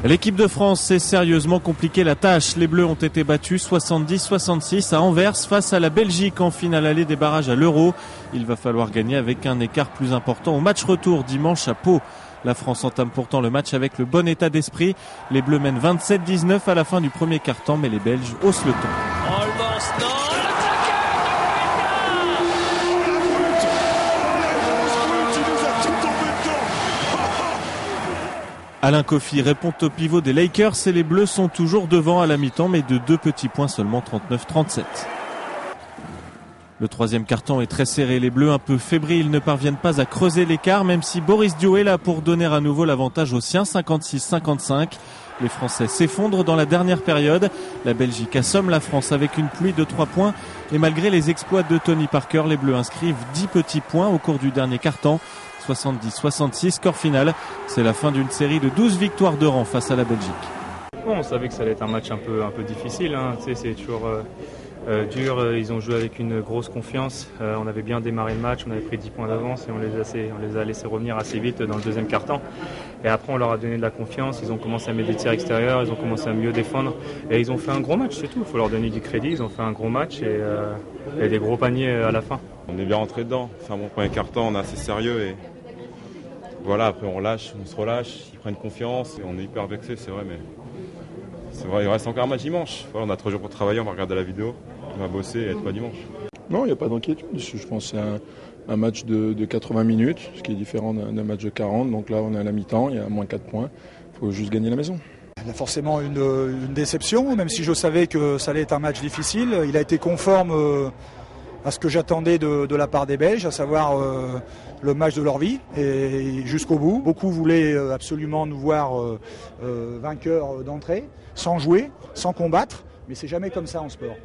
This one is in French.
L'équipe de France s'est sérieusement compliqué la tâche. Les Bleus ont été battus 70-66 à Anvers face à la Belgique en finale allée des barrages à l'Euro. Il va falloir gagner avec un écart plus important au match retour dimanche à Pau. La France entame pourtant le match avec le bon état d'esprit. Les Bleus mènent 27-19 à la fin du premier quart-temps, mais les Belges haussent le ton. Alain Kofi répond au pivot des Lakers et les Bleus sont toujours devant à la mi-temps, mais de 2 petits points seulement, 39-37. Le troisième quart-temps est très serré. Les Bleus, un peu fébriles, ne parviennent pas à creuser l'écart, même si Boris Diaw est là pour donner à nouveau l'avantage aux siens, 56-55. Les Français s'effondrent dans la dernière période. La Belgique assomme la France avec une pluie de 3 points. Et malgré les exploits de Tony Parker, les Bleus inscrivent 10 petits points au cours du dernier quart-temps. 70-66, score final. C'est la fin d'une série de 12 victoires de rang face à la Belgique. Bon, on savait que ça allait être un match un peu difficile. Tu sais, c'est toujours dur. Ils ont joué avec une grosse confiance. On avait bien démarré le match. On avait pris 10 points d'avance et on les a laissés revenir assez vite dans le deuxième quart-temps. Et après, on leur a donné de la confiance. Ils ont commencé à mettre des tirs extérieurs. Ils ont commencé à mieux défendre. Et ils ont fait un gros match, c'est tout. Il faut leur donner du crédit. Ils ont fait un gros match et des gros paniers à la fin. On est bien rentré dedans. C'est un bon premier quart-temps. On est assez sérieux et voilà, après on se relâche, ils prennent confiance et on est hyper vexés, c'est vrai, mais c'est vrai, il reste encore un match dimanche. Voilà, on a 3 jours pour travailler, on va regarder la vidéo, on va bosser et être pas dimanche. Non, il n'y a pas d'inquiétude. Je pense que c'est un match de 80 minutes, ce qui est différent d'un match de 40. Donc là, on est à la mi-temps, il y a moins 4 points. Il faut juste gagner la maison. Il y a forcément une déception, même si je savais que ça allait être un match difficile. Il a été conforme à ce que j'attendais de la part des Belges, à savoir le match de leur vie et jusqu'au bout. Beaucoup voulaient absolument nous voir vainqueurs d'entrée, sans jouer, sans combattre, mais c'est jamais comme ça en sport.